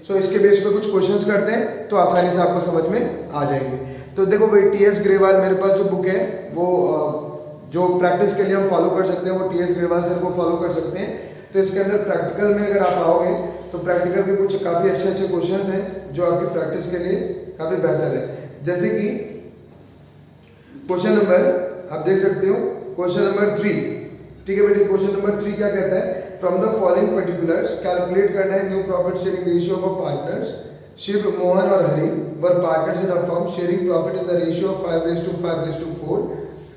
सो इसके बेस पे कुछ क्वेश्चंस करते हैं तो आसानी से आपको समझ में आ जाएंगे। तो देखो भाई टीएस ग्रेवाल मेरे पास जो बुक है वो जो प्रैक्टिस के लिए हम फॉलो कर सकते हैं वो टीएस ग्रेवाल सर को फॉलो कर सकते हैं। तो इसके अंदर प्रैक्टिकल में अगर आप आओगे तो प्रैक्टिकल के कुछ काफ़ी अच्छे अच्छे क्वेश्चंस हैं जो आपकी प्रैक्टिस के लिए काफ़ी बेहतर है। जैसे कि क्वेश्चन नंबर आप देख सकते हो क्वेश्चन नंबर 3, ठीक है बेटे। क्वेश्चन नंबर 3 क्या कहता है, from the following particulars calculate करना है new profit sharing ratio of partners. Shiv, Mohan और Hari were partners in a firm sharing profit in the ratio of 5:5:4।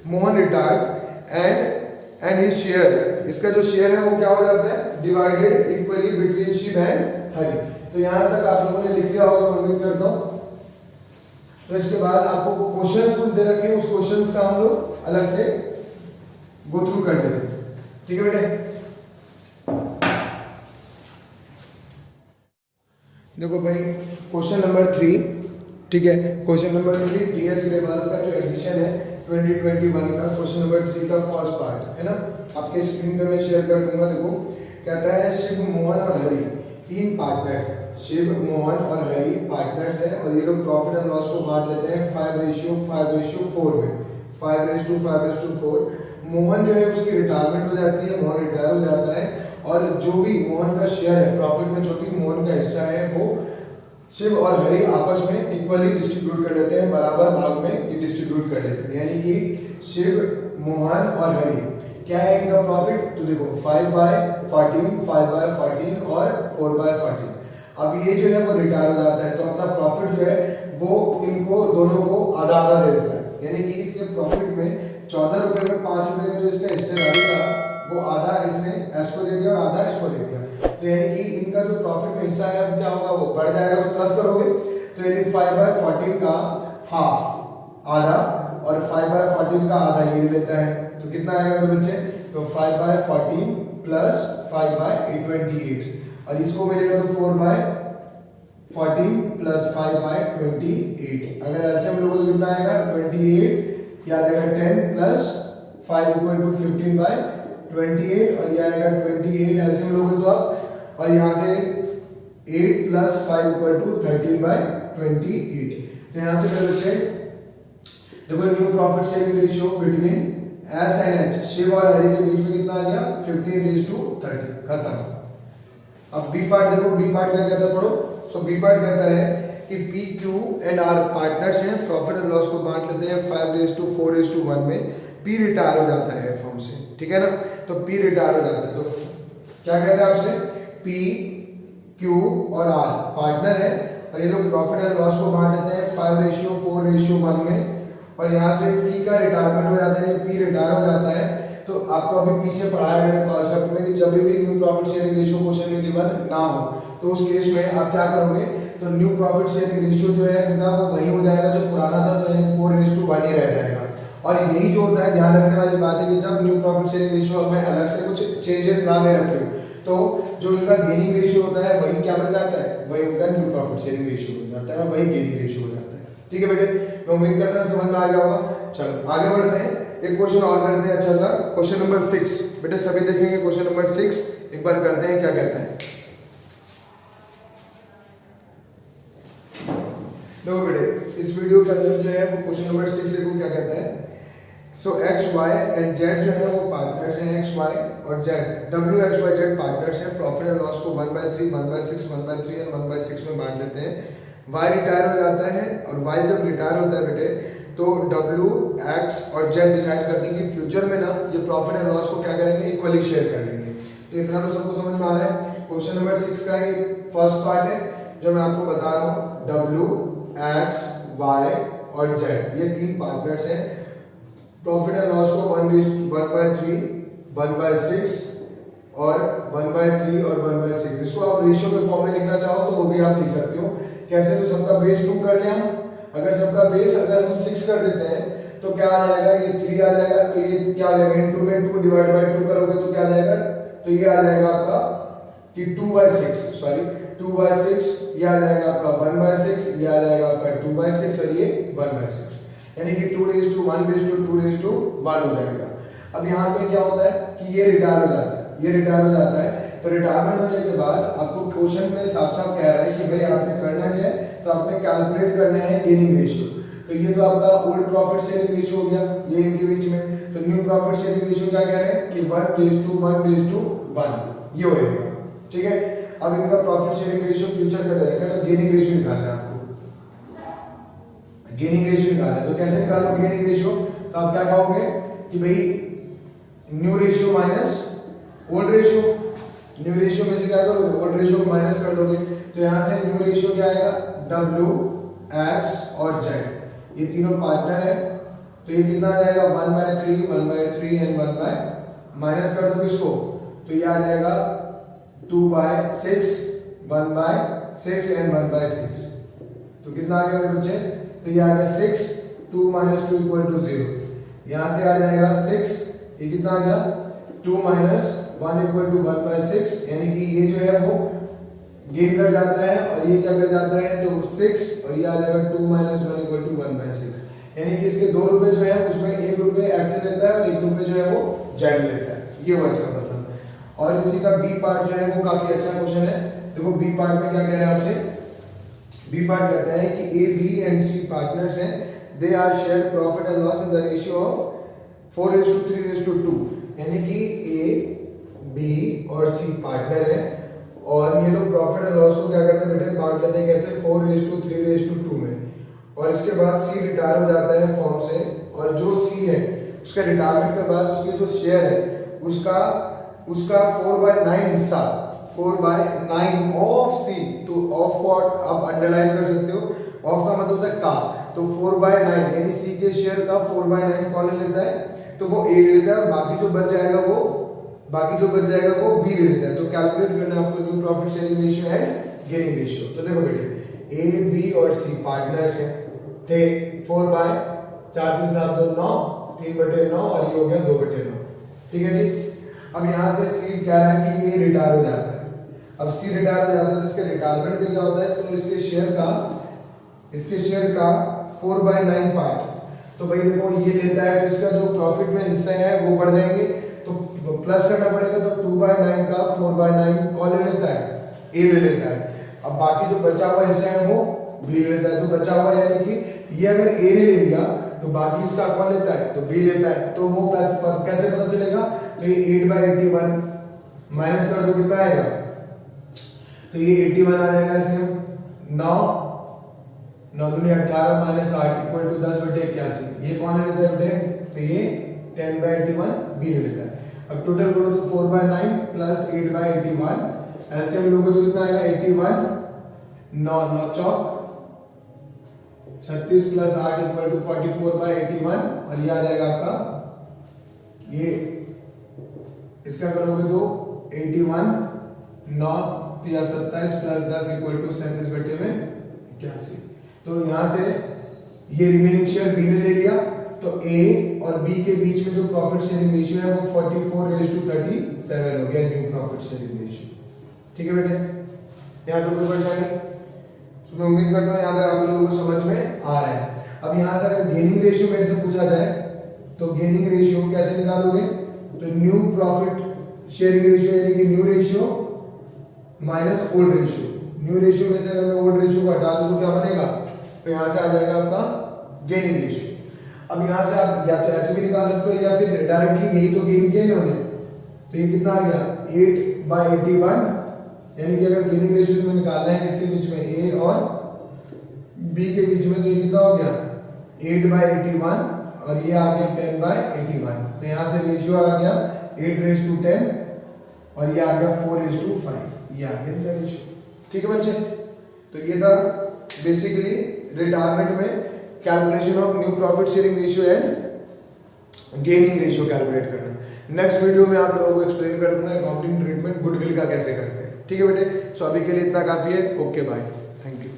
Mohan retired and his share, इसका जो शेयर है वो क्या हो जाता है, divided equally between Shiv and Hari. तो यहाँ तक आप लोगों ने लिख लिया होगा, उम्मीद करता हूँ। तो इसके बाद आपको क्वेश्चंस कुछ दे रखे हैं, उस क्वेश्चंस का हम लोग अलग से गो थ्रू कर लेते हैं, ठीक है बेटे। देखो भाई क्वेश्चन नंबर 3, ठीक है। क्वेश्चन नंबर 3 टीएस ग्रेवाल का जो एडिशन है 2021 का, क्वेश्चन नंबर 3 का फर्स्ट पार्ट है ना, आपके स्क्रीन पे मैं शेयर कर दूंगा। देखो कहता है शिव, मोहन और हरि 3 पार्टनर्स, शिव, मोहन और हरि पार्टनर्स है और ये लोग प्रॉफिट एंड लॉस को बांट लेते हैं 5:5:4 में, 5:5:4। मोहन जो है उसकी रिटायरमेंट हो जाती है, मोहन रिटायर हो जाता है और जो भी मोहन का शेयर है प्रॉफिट में, जो भी मोहन का हिस्सा है वो शिव और हरि आपस में इक्वली डिस्ट्रीब्यूट कर लेते हैं, बराबर भाग में ये डिस्ट्रीब्यूट कर लेते हैं। यानी कि शिव, मोहन और हरि क्या है इनका प्रॉफिट, तो देखो 5/14, 5/14 और 4/14। अब ये जो है वो रिटायर हो जाता है तो अपना प्रॉफिट जो है वो इनको दोनों को आधा आधा दे देता है। यानी कि इसके प्रॉफिट में 14 रुपए में 5 रुपए का जो इसका हिस्सेदारी था वो आधा इसने एस को दे दिया और आधा इसको दे दिया। तो यानी कि इनका जो प्रॉफिट में हिस्सा है अब क्या होगा, वो बढ़ जाएगा, तो प्लस करोगे तो यानी 5/14 का हाफ आधा और 5/14 का आधा ये लेता है। तो कितना आएगा मेरे बच्चे, तो 5/14 प्लस 5/28 और इसको मिलेगा तो 4/14 प्लस 5/28। अगर ऐसे हम लोगों को कितना आएगा 28, या आएगा 10 प्लस 5 = 15/28 और ये आएगा 28 ऐसे हम लोग तो आप, और यहाँ से 8 प्लस 5 = 13/28। तो यहाँ से मेरे बच्चे देखो new profit sharing ratio between S and H, Shiv और हरि के बीच में कितना आ गया 15:30, खत्म। अब बी पार्ट देखो, बी पार्ट क्या कहता है पढ़ो। सो बी पार्ट कहता है कि P, Q and R partners हैं, प्रॉफिट एंड लॉस को बांट लेते हैं 5:4:1 में। पी रिटायर हो जाता है फर्म से, ठीक है ना, तो पी रिटायर हो जाता है। तो क्या कहता है आपसे, पी, क्यू और आर पार्टनर है और ये लोग प्रॉफिट एंड लॉस को बांट लेते हैं 5:4:1 में और यहाँ से पी का रिटायरमेंट हो जाता है, पी रिटायर हो जाता है। तो आपको अभी पीछे पढ़ाया मैंने कॉन्सेप्ट में कि जब भी new profit sharing ratio question में गिवन ना हो तो उस केस में आप क्या करोगे, तो न्यू प्रॉफिट शेयरिंग रेशियो जो है इनका वो वही हो जाएगा जो पुराना था, तो 4:1 ही रह जाएगा। और यही जो होता है ध्यान रखने वाली बात है कि जब न्यू प्रॉफिट शेयरिंग रेशियो में अलग से कुछ चेंजेस ना ले रखे हो तो जो इनका गेनिंग रेशियो होता है वही क्या बन जाता है, वही उनका न्यू प्रॉफिट शेयरिंग रेशियो बन जाता है और वही गेनिंग रेशियो हो जाता है। ठीक है बेटे, मैं उम्मीद करता हूं समझ में आ गया होगा। चलो आगे बढ़ते हैं, एक क्वेश्चन और करते हैं अच्छा सा, क्वेश्चन नंबर 6। बेटे सभी देखेंगे क्वेश्चन नंबर 6, एक बार करते हैं क्या कहता है। देखो बेटे इस वीडियो के अंदर जो है वो क्वेश्चन नंबर 6 देखो क्या कहता है। So X, Y and Z जो है वो पार्टनर्स हैं, एक्स, वाई और Z, W X Y Z partners हैं। प्रॉफिट एंड लॉस को 1/3, 1/6, 1/3 एंड 1/6 में बांट लेते हैं। वाई रिटायर हो जाता है और वाई जब रिटायर होता है बेटे तो डब्ल्यू, एक्स और जेड डिसाइड करते हैं कि फ्यूचर में ना ये प्रॉफिट एंड लॉस को क्या करेंगे, इक्वली शेयर कर लेंगे। तो इतना तो सबको समझ में आ रहा है। क्वेश्चन नंबर 6 का ये फर्स्ट पार्ट है जो मैं आपको बता रहा हूँ, डब्ल्यू, एक्स, वाई और जेड ये 3 पार्टनर्स हैं। प्रॉफिट एंड लॉस को 1/3, 1/6 और 1/3 और 1/6, इसको आप रेशियो के फॉर्म में लिखना चाहो तो वो भी आप लिख सकते हो। कैसे, तो सबका बेस 2 कर लिया हम, अगर सबका बेस अगर हम 6 कर देते हैं तो क्या आ जाएगा, ये 3 आ जाएगा, तो ये क्या आ जाएगा, इनटू में 2 डिवाइड बाय 2 करोगे तो क्या आ जाएगा, तो ये आ जाएगा आपका कि 2/6, सॉरी 2/6, ये आ जाएगा आपका 1/6, ये आ जाएगा आपका 2/6 और ये 1/6, यानी कि 2:1:2:1 हो जाएगा। अब यहाँ पे क्या होता है कि ये रिटायर हो जाता है, ये रिटायर हो जाता है तो रिटायरमेंट होने के बाद आपको क्वेश्चन में साफ साफ कह रहा है कि भाई आपने करना क्या है, तो आपने कैलकुलेट करना है गेनिंग रेशियो। तो ये तो आपका ओल्ड प्रॉफिट शेयरिंग रेशियो हो गया, ये इनके बीच में। तो न्यू प्रॉफिट शेयरिंग रेशियो क्या कह रहे हैं कि 1:1:1 ये होएगा, ठीक है। अब इनका प्रॉफिट शेयरिंग रेशियो फ्यूचर का रहेगा, तो गेनिंग रेशियो निकालना है आपको, गेनिंग रेशियो निकालना है। तो कैसे निकालो गेनिंग रेशियो, तो आप क्या कहोगे कि भाई new ratio minus old ratio, new ratio में से क्या करोगे, ओल्ड रेशियो को माइनस कर दोगे। तो यहाँ से न्यू रेशियो क्या आएगा, W, X और Z, ये तीनों पार्टनर है। तो ये कितना आ जाएगा 1/3, 1/3 एंड 1 माइनस कर दो किसको, तो ये आ जाएगा 2/6, 1/6 एंड 1/6। तो कितना आ गया मेरे बच्चे, तो ये आ गया 6, 2 - 2 = 0। यहाँ से आ जाएगा 6, ये कितना आ गया 2 - 1 = 1/6, यानी कि ये जो है वो गेन कर जाता है और ये क्या कर जाता है, तो 6, और ये आ जाएगा 2 - 1 = 1/6। यानी कि इसके 2 रुपए जो है उसमें 1 रुपए एक्स लेता है और 1 रुपए जो है वो जेड लेता है, ये हुआ इसका मतलब। और इसी का बी पार्ट जो है वो काफी अच्छा क्वेश्चन है। देखो बी पार्ट में क्या कह रहे हैं आपसे, बी पार्ट कहता है कि A, B and C partners हैं, they are share profit and loss in the ratio of 4:3:2, यानी कि ए, बी और सी पार्टनर है और ये लोग प्रॉफिट एंड लॉस को क्या करते हैं बेटे, बांट लेते हैं कैसे, 4:3:2 में। और इसके बाद सी रिटायर हो जाता है फॉर्म से, और जो सी है उसका रिटायरमेंट के बाद उसके जो शेयर है उसका 4/9 हिस्सा, 4/9 ऑफ सी, तो ऑफ को आप अंडरलाइन कर सकते हो, ऑफ का मतलब होता है का, तो 4/9 यानी सी के शेयर का 4/9 कौन ले लेता है, तो वो ए ले लेता है, और बाकी जो बच जाएगा वो बी ले लेता है। तो कैलकुलेट करना है आपको new profit sharing ratio and gaining ratio. तो देखो बेटे ए, बी और सी पार्टनर्स हैं, थे 4/4 3 7 2 9, 3/9 और ये हो गया 2/9, ठीक है जी। अब यहाँ से सी कह रहा है कि ये रिटायर हो जाता है। अब सी रिटायर हो जाता है तो इसके रिटायरमेंट में क्या होता है, तो इसके शेयर का 4/9 पार्ट, तो भाई देखो ये लेता है तो इसका जो प्रॉफिट में हिस्से हैं वो बढ़ जाएंगे, तो प्लस करना पड़ेगा। तो 2/9 का 4/9 कौन ले लेता है, ए ले लेता है। अब बाकी जो बचा हुआ हिस्सा है वो बी ले लेता है। तो बचा हुआ यानी कि ये अगर ए ने ले लिया तो बाकी हिस्सा कौन लेता है, तो बी लेता है। तो वो कैसे पता चलेगा, तो ये 8/81 माइनस कर दो कितना आएगा, तो ये 81 आ जाएगा, ऐसे 9 9 18 - 8 = 10/81। ये कौन ले लेता है बेटे, तो ये 10/81 बी ले लेता है। अब टोटल करो तो 4/9 प्लस 8/81, ऐसे हम लोगों को तो कितना आएगा 81, 9 9 चौक 36 प्लस 8 = 44/81, और ये आ जाएगा आपका, ये इसका करोगे तो 81 9 3 27 प्लस 10 = 37/81। तो यहाँ से ये रिमेनिंग शेयर बी ने ले लिया, तो ए और बी के बीच में जो प्रॉफिट शेयरिंग रेशियो है वो 44:37 हो गया न्यू प्रॉफिट शेयरिंग रेशियो, ठीक है बेटे। यहाँ तो कोई परेशानी, मैं उम्मीद करता हूँ यहाँ तक आप लोगों को समझ में आ रहा है। अब यहाँ से अगर गेनिंग रेशियो मेरे से पूछा जाए तो गेनिंग रेशियो कैसे निकालोगे, तो न्यू प्रॉफिट शेयरिंग रेशियो यानी कि new ratio minus old ratio. New ratio में से अगर मैं ओल्ड रेशियो को हटा दूं तो क्या बनेगा, तो यहाँ से आ जाएगा आपका गेनिंग रेशियो। अब यहाँ से आप या तो ऐसे भी निकाल सकते हो या फिर डायरेक्टली यही तो गेन किया है हमने, तो ये कितना आ गया 8/81, यानी कि अगर गेनिंग रेशियो में निकालना है किसके बीच में, ए और बी के बीच में, तो ये कितना हो गया 8/81 और ये आ गया 10/81। तो यहाँ से रेशियो आ गया 8:10 और ये आ गया 4:5, ये आ गया रेशियो, ठीक है बच्चे। तो ये था बेसिकली रिटायरमेंट में calculation of new profit sharing ratio and gaining ratio calculate करना। नेक्स्ट वीडियो में आप लोगों को एक्सप्लेन कर दूंगा अकाउंटिंग ट्रीटमेंट गुडविल का कैसे करते हैं, ठीक है बेटे। सो अभी के लिए इतना काफी है, ओके बाय, थैंक यू,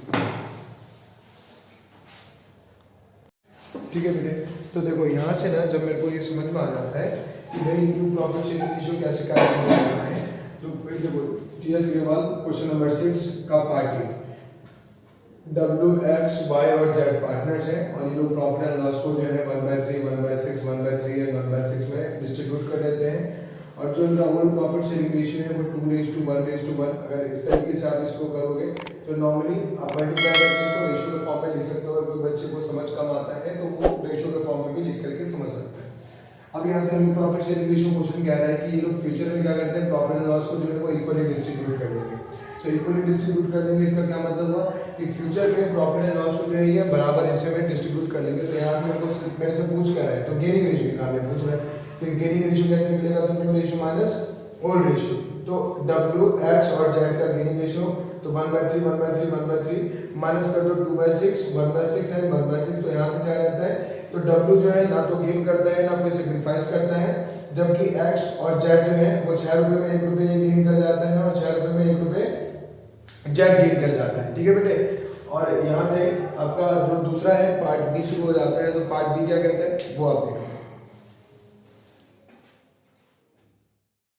ठीक है बेटे। तो देखो यहाँ से ना जब मेरे को ये समझ में आ जाता है कि भाई न्यू प्रॉफिट शेयरिंग रेशियो कैसे कैलकुलेट करना है, तो फिर देखो टीएस अग्रवाल क्वेश्चन नंबर 6 का पार्ट है, W, X, Y और Z पार्टनर्स हैं और ये लोग प्रॉफिट एंड लॉस को जो है 1/3, 1/6, 1/3 एंड 1/6 में डिस्ट्रीब्यूट कर देते हैं। और जो इनका ओवरऑल प्रॉफिट शेयरिंग रेशियो है वो 2:1:1। अगर इस तरीके से आप इसको करोगे तो नॉर्मली आप मल्टीप्लाई करके इसको रेशियो के फॉर्म में लिख सकते हो। अगर कोई बच्चे को समझ कम आता है तो वो रेशियो के फॉर्म में भी लिख करके समझ सकते हैं। अब यहाँ से new profit sharing ratio question कह रहा है कि ये लोग फ्यूचर में क्या करते हैं, प्रॉफिट एंड लॉस को जो है वो इक्वली डिस्ट्रीब्यूट कर देंगे। तो इक्वली डिस्ट्रीब्यूट कर देंगे, इसका क्या मतलब हुआ कि फ्यूचर में प्रॉफिट एंड लॉस को जो है ये बराबर हिस्से में डिस्ट्रीब्यूट कर लेंगे। तो यहाँ से मेरे से पूछ कर रहा है तो गेनिंग रेशियो निकालने पूछ रहा है, तो गेनिंग रेशियो कैसे निकलेगा, तो new ratio minus old ratio. तो W, X और Z का गेनिंग रेशियो तो 1/3 1/3 1/3 माइनस कर दो 2/6 1/6 एंड 1/6। तो यहाँ से क्या रहता है, तो W जो है ना तो गेन करता है ना कोई सेक्रीफाइस करता है, जबकि X और Z जो है वो 6 रुपए में 1 रुपए गेन कर जाता है और 6 रुपए में 1 रुपए Z गेन कर जाता है। ठीक है बेटे, और यहाँ से आपका जो दूसरा है पार्ट बी शुरू हो जाता है। तो पार्ट बी क्या कहते हैं वो आप देखो।